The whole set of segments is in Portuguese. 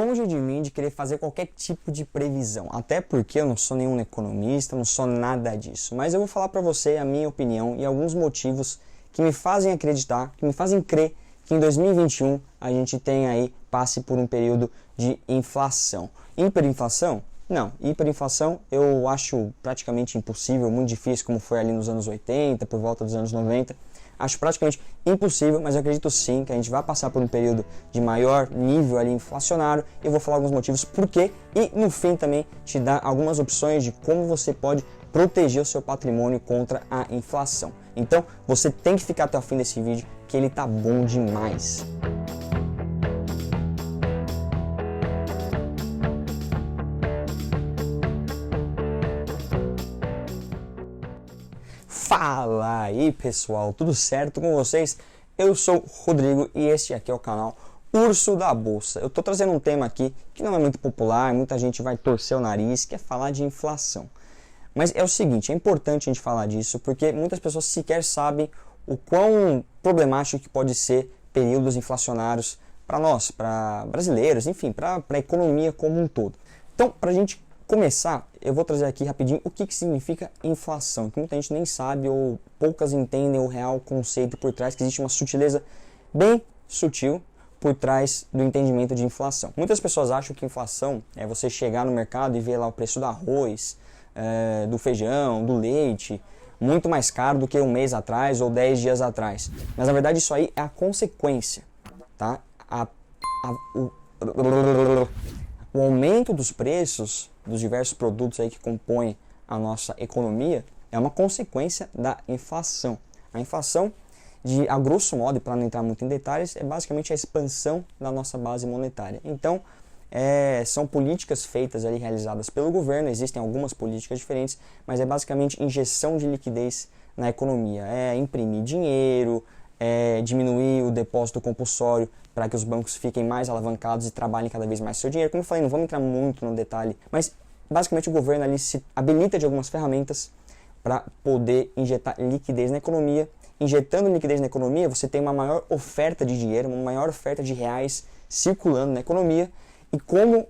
longe de mim de querer fazer qualquer tipo de previsão, até porque eu não sou nenhum economista, não sou nada disso. Mas eu vou falar para você a minha opinião e alguns motivos que me fazem acreditar, que me fazem crer que em 2021 a gente passe por um período de inflação. Hiperinflação? Não, hiperinflação eu acho praticamente impossível, muito difícil, como foi ali nos anos 80, por volta dos anos 90. Acho praticamente impossível, mas eu acredito sim que a gente vai passar por um período de maior nível ali inflacionário. Eu vou falar alguns motivos por quê e no fim também te dar algumas opções de como você pode proteger o seu patrimônio contra a inflação. Então você tem que ficar até o fim desse vídeo que ele tá bom demais. Fala aí pessoal, tudo certo com vocês? Eu sou o Rodrigo e este aqui é o canal Urso da Bolsa. Eu tô trazendo um tema aqui que não é muito popular, muita gente vai torcer o nariz, que é falar de inflação. Mas é o seguinte, é importante a gente falar disso porque muitas pessoas sequer sabem o quão problemático que pode ser períodos inflacionários para nós, para brasileiros, enfim, para a economia como um todo. Então, para a gente começar, eu vou trazer aqui rapidinho o que significa inflação, que muita gente nem sabe ou poucas entendem o real conceito por trás, que existe uma sutileza bem sutil por trás do entendimento de inflação. Muitas pessoas acham que inflação é você chegar no mercado e ver lá o preço do arroz, do feijão, do leite, muito mais caro do que um mês atrás ou 10 dias atrás. Mas na verdade isso aí é a consequência, tá? O aumento dos preços dos diversos produtos aí que compõem a nossa economia é uma consequência da inflação. A inflação, a grosso modo, e para não entrar muito em detalhes, é basicamente a expansão da nossa base monetária. Então, são políticas feitas ali, realizadas pelo governo, existem algumas políticas diferentes, mas é basicamente injeção de liquidez na economia. É imprimir dinheiro, diminuir o depósito compulsório para que os bancos fiquem mais alavancados e trabalhem cada vez mais seu dinheiro. Como eu falei, não vamos entrar muito no detalhe, mas basicamente o governo ali se habilita de algumas ferramentas para poder injetar liquidez na economia. Injetando liquidez na economia, você tem uma maior oferta de dinheiro, uma maior oferta de reais circulando na economia, e como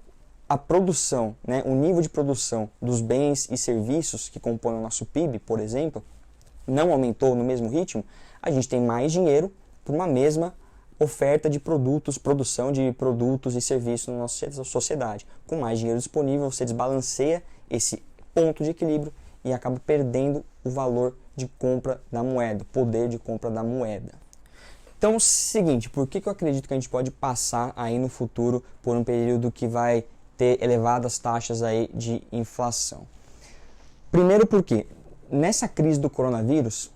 a produção, o nível de produção dos bens e serviços que compõem o nosso PIB, por exemplo, não aumentou no mesmo ritmo, a gente tem mais dinheiro por uma mesma oferta de produtos, produção de produtos e serviços na nossa sociedade. Com mais dinheiro disponível, você desbalanceia esse ponto de equilíbrio e acaba perdendo o valor de compra da moeda, o poder de compra da moeda. Então, seguinte, por que eu acredito que a gente pode passar aí no futuro por um período que vai ter elevadas taxas aí de inflação? Primeiro porque nessa crise do coronavírus,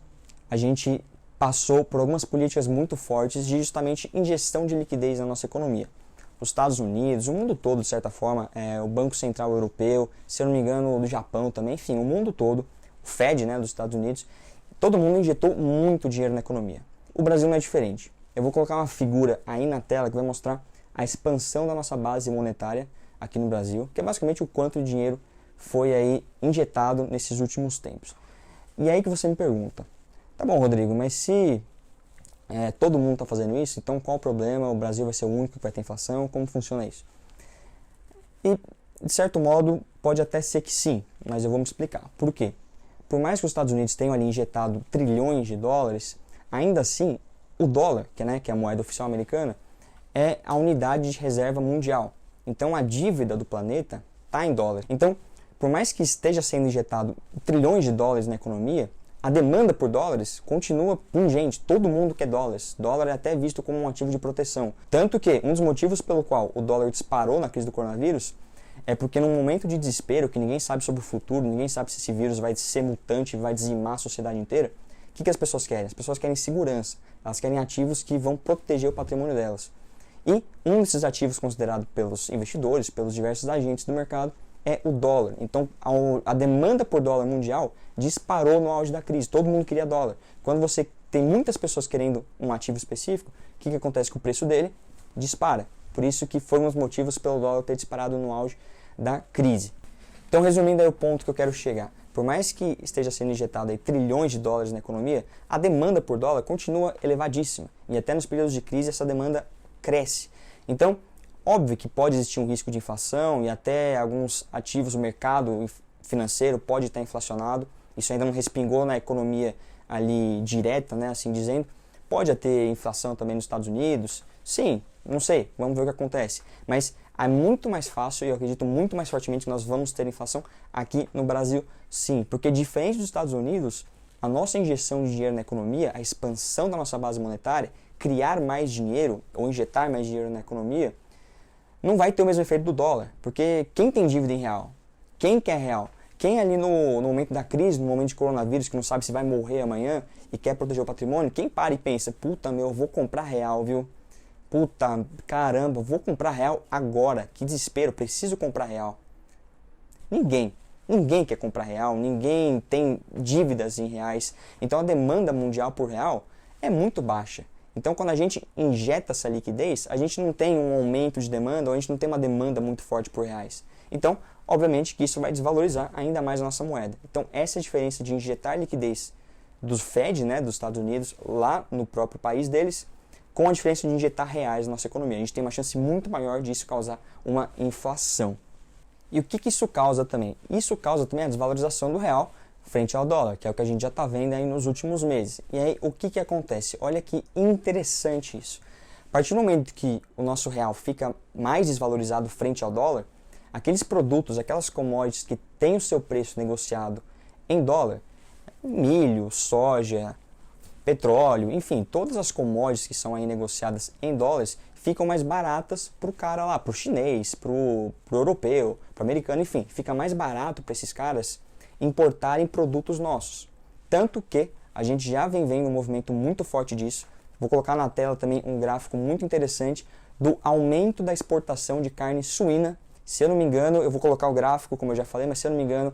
a gente passou por algumas políticas muito fortes de justamente injeção de liquidez na nossa economia. Os Estados Unidos, o mundo todo de certa forma, o Banco Central Europeu, se eu não me engano do Japão também, enfim, o mundo todo, o Fed dos Estados Unidos, todo mundo injetou muito dinheiro na economia. O Brasil não é diferente. Eu vou colocar uma figura aí na tela que vai mostrar a expansão da nossa base monetária aqui no Brasil, que é basicamente o quanto de dinheiro foi aí injetado nesses últimos tempos. E aí que você me pergunta, tá bom, Rodrigo, mas se todo mundo está fazendo isso, então qual o problema? O Brasil vai ser o único que vai ter inflação? Como funciona isso? E, de certo modo, pode até ser que sim, mas eu vou me explicar. Por quê? Por mais que os Estados Unidos tenham ali injetado trilhões de dólares, ainda assim, o dólar, que é a moeda oficial americana, é a unidade de reserva mundial. Então, a dívida do planeta está em dólar. Então, por mais que esteja sendo injetado trilhões de dólares na economia, a demanda por dólares continua pungente, todo mundo quer dólares. Dólar é até visto como um ativo de proteção. Tanto que um dos motivos pelo qual o dólar disparou na crise do coronavírus é porque num momento de desespero, que ninguém sabe sobre o futuro, ninguém sabe se esse vírus vai ser mutante, vai dizimar a sociedade inteira, o que as pessoas querem? As pessoas querem segurança, elas querem ativos que vão proteger o patrimônio delas. E um desses ativos considerado pelos investidores, pelos diversos agentes do mercado, é o dólar. Então, a demanda por dólar mundial disparou no auge da crise. Todo mundo queria dólar. Quando você tem muitas pessoas querendo um ativo específico, o que acontece com o preço dele? Dispara. Por isso que foi um dos motivos pelo dólar ter disparado no auge da crise. Então, resumindo aí o ponto que eu quero chegar. Por mais que esteja sendo injetado aí trilhões de dólares na economia, a demanda por dólar continua elevadíssima. E até nos períodos de crise essa demanda cresce. Então, Óbvio que pode existir um risco de inflação e até alguns ativos do mercado financeiro pode estar inflacionado. Isso ainda não respingou na economia ali direta, né, assim dizendo. Pode ter inflação também nos Estados Unidos. Sim, não sei, vamos ver o que acontece. Mas é muito mais fácil, e eu acredito muito mais fortemente que nós vamos ter inflação aqui no Brasil, sim. Porque diferente dos Estados Unidos, a nossa injeção de dinheiro na economia, a expansão da nossa base monetária, criar mais dinheiro ou injetar mais dinheiro na economia, não vai ter o mesmo efeito do dólar. Porque quem tem dívida em real? Quem quer real? Quem ali no momento da crise, no momento de coronavírus, que não sabe se vai morrer amanhã e quer proteger o patrimônio, quem para e pensa, puta meu, eu vou comprar real, viu? Puta, caramba, vou comprar real agora, que desespero, preciso comprar real. Ninguém quer comprar real, ninguém tem dívidas em reais, então a demanda mundial por real é muito baixa. Então quando a gente injeta essa liquidez, a gente não tem um aumento de demanda, ou a gente não tem uma demanda muito forte por reais. Então, obviamente que isso vai desvalorizar ainda mais a nossa moeda. Então essa é a diferença de injetar liquidez do Fed, né, dos Estados Unidos, lá no próprio país deles, com a diferença de injetar reais na nossa economia. A gente tem uma chance muito maior disso causar uma inflação. E o que isso causa também? Isso causa também a desvalorização do real frente ao dólar, que é o que a gente já está vendo aí nos últimos meses. E aí, o que acontece? Olha que interessante isso. A partir do momento que o nosso real fica mais desvalorizado frente ao dólar, aqueles produtos, aquelas commodities que têm o seu preço negociado em dólar, milho, soja, petróleo, enfim, todas as commodities que são aí negociadas em dólares ficam mais baratas para o cara lá, para o chinês, para o europeu, para o americano, enfim, fica mais barato para esses caras importarem produtos nossos. Tanto que a gente já vem vendo um movimento muito forte disso. Vou colocar na tela também um gráfico muito interessante do aumento da exportação de carne suína. Se eu não me engano, eu vou colocar o gráfico, como eu já falei, mas se eu não me engano,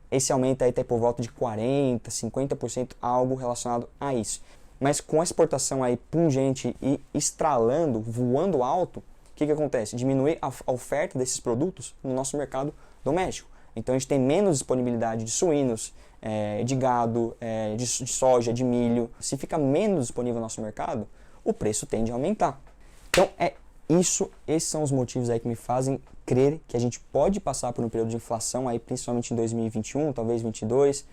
esse aumento aí está por volta de 40%, 50%, algo relacionado a isso. Mas com a exportação aí pungente e estralando, voando alto, o que acontece? Diminui a oferta desses produtos no nosso mercado doméstico. Então a gente tem menos disponibilidade de suínos, de gado, de soja, de milho. Se fica menos disponível no nosso mercado, o preço tende a aumentar. Então esses são os motivos aí que me fazem crer que a gente pode passar por um período de inflação aí, principalmente em 2021, talvez 2022.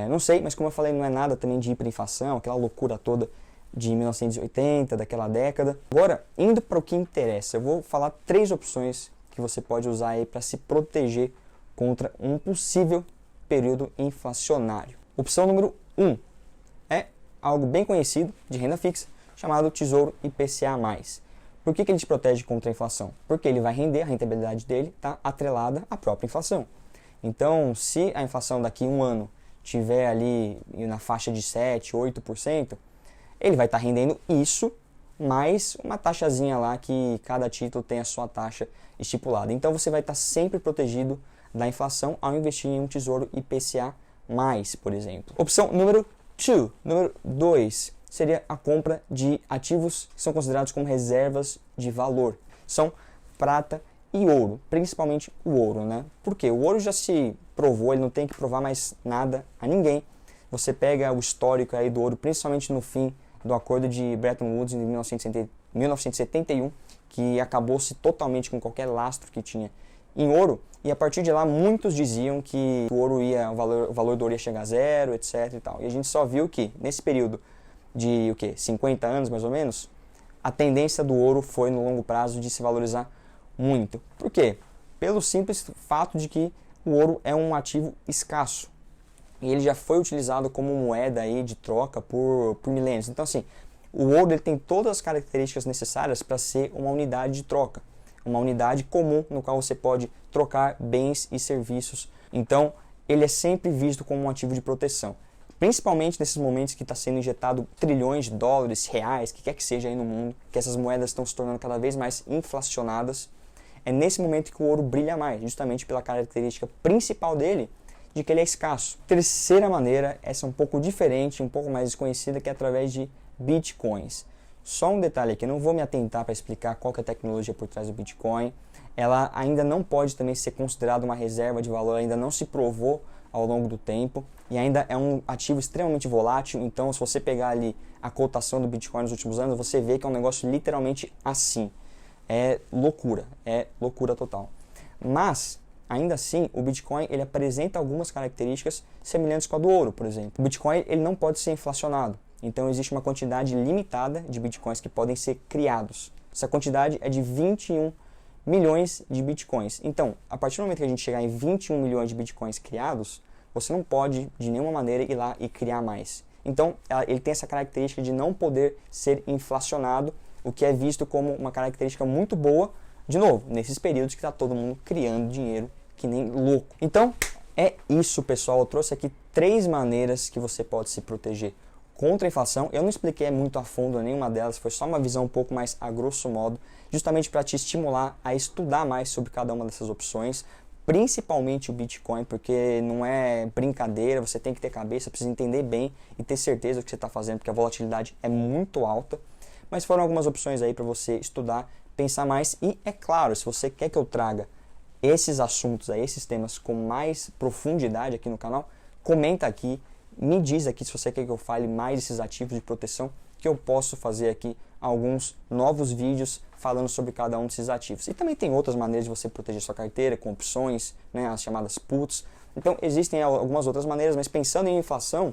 Não sei, mas como eu falei, não é nada também de hiperinflação, aquela loucura toda de 1980, daquela década. Agora, indo para o que interessa, eu vou falar 3 opções que você pode usar aí para se proteger contra um possível período inflacionário. Opção número 1 é algo bem conhecido de renda fixa, chamado Tesouro IPCA+. Por que ele te protege contra a inflação? Porque ele vai render, a rentabilidade dele está atrelada à própria inflação. Então, se a inflação daqui a um ano tiver ali na faixa de 7%, 8%, ele vai estar rendendo isso, mais uma taxazinha lá que cada título tem a sua taxa estipulada. Então você vai estar sempre protegido da inflação ao investir em um tesouro IPCA+, por exemplo. Opção número 2 seria a compra de ativos que são considerados como reservas de valor. São prata e ouro, principalmente o ouro, né? Porque o ouro já se provou, ele não tem que provar mais nada a ninguém. Você pega o histórico aí do ouro, principalmente no fim do acordo de Bretton Woods em 1971, que acabou-se totalmente com qualquer lastro que tinha em ouro, e a partir de lá muitos diziam que o ouro o valor do ouro ia chegar a zero, etc e tal. E a gente só viu que nesse período de 50 anos mais ou menos, a tendência do ouro foi no longo prazo de se valorizar muito. Por quê? Pelo simples fato de que o ouro é um ativo escasso e ele já foi utilizado como moeda aí de troca por milênios. Então assim, o ouro ele tem todas as características necessárias para ser uma unidade de troca, uma unidade comum no qual você pode trocar bens e serviços. Então ele é sempre visto como um ativo de proteção. Principalmente nesses momentos que está sendo injetado trilhões de dólares, reais, que quer que seja aí no mundo, que essas moedas estão se tornando cada vez mais inflacionadas. É nesse momento que o ouro brilha mais, justamente pela característica principal dele, de que ele é escasso. Terceira maneira, essa é um pouco diferente, um pouco mais desconhecida, que é através de bitcoins. Só um detalhe aqui, não vou me atentar para explicar qual que é a tecnologia por trás do Bitcoin. Ela ainda não pode também ser considerada uma reserva de valor, ainda não se provou ao longo do tempo e ainda é um ativo extremamente volátil. Então, se você pegar ali a cotação do Bitcoin nos últimos anos, você vê que é um negócio literalmente assim. é loucura total. Mas, ainda assim, o Bitcoin ele apresenta algumas características semelhantes com a do ouro, por exemplo. O Bitcoin ele não pode ser inflacionado, então existe uma quantidade limitada de Bitcoins que podem ser criados. Essa quantidade é de 21 milhões de Bitcoins. Então, a partir do momento que a gente chegar em 21 milhões de Bitcoins criados, você não pode, de nenhuma maneira, ir lá e criar mais. Então, ele tem essa característica de não poder ser inflacionado, o que é visto como uma característica muito boa, de novo, nesses períodos que está todo mundo criando dinheiro que nem louco. Então, é isso, pessoal. Eu trouxe aqui 3 maneiras que você pode se proteger contra a inflação. Eu não expliquei muito a fundo nenhuma delas, foi só uma visão um pouco mais a grosso modo, justamente para te estimular a estudar mais sobre cada uma dessas opções, principalmente o Bitcoin, porque não é brincadeira, você tem que ter cabeça, precisa entender bem e ter certeza do que você está fazendo, porque a volatilidade é muito alta. Mas foram algumas opções aí para você estudar, pensar mais e, é claro, se você quer que eu traga esses assuntos, aí, esses temas com mais profundidade aqui no canal, comenta aqui, me diz aqui se você quer que eu fale mais desses ativos de proteção, que eu posso fazer aqui alguns novos vídeos falando sobre cada um desses ativos. E também tem outras maneiras de você proteger sua carteira, com opções, né, as chamadas puts. Então existem algumas outras maneiras, mas pensando em inflação,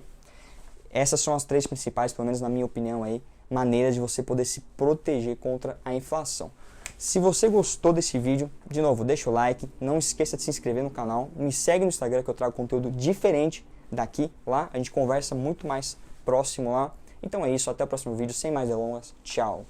essas são as 3 principais, pelo menos na minha opinião aí, maneiras de você poder se proteger contra a inflação. Se você gostou desse vídeo, de novo, deixa o like, não esqueça de se inscrever no canal, me segue no Instagram que eu trago conteúdo diferente daqui, lá, a gente conversa muito mais próximo lá. Então é isso, até o próximo vídeo, sem mais delongas, tchau!